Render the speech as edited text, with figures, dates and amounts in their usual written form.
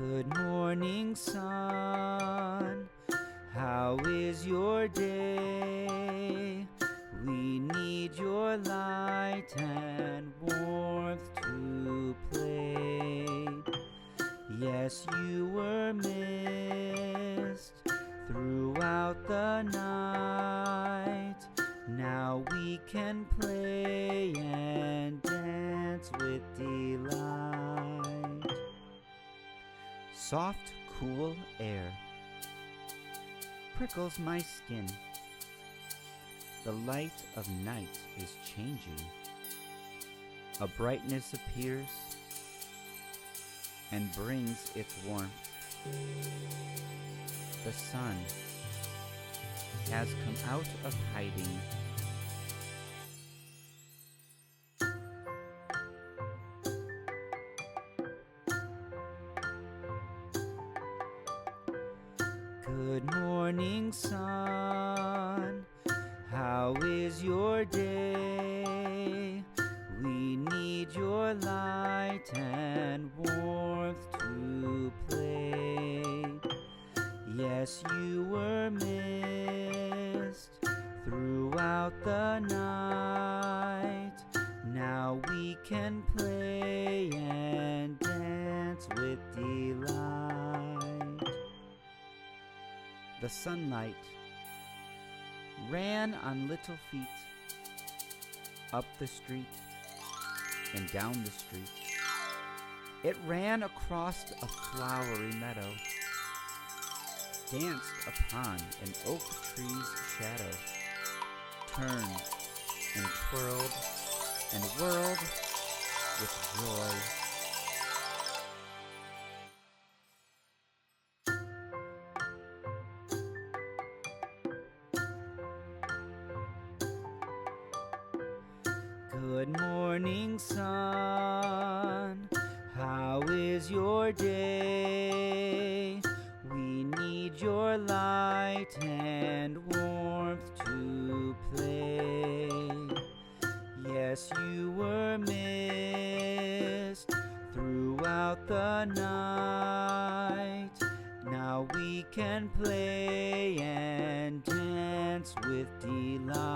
Good morning, sun. How is your day? We need your light and warmth to play. Yes, you were missed throughout the night. Now we can play and dance with delight. Soft, cool air prickles my skin. The light of night is changing. A brightness appears and brings its warmth. The sun has come out of hiding. Good morning, sun. How is your day? We need your light and warmth to play. Yes, you were missed throughout the night. Now we can play and dance with delight. The sunlight ran on little feet up the street and down the street. It ran across a flowery meadow, danced upon an oak tree's shadow, turned and twirled and whirled with joy. Good morning, sun. How is your day? We need your light and warmth to play. Yes, you were missed throughout the night. Now we can play and dance with delight.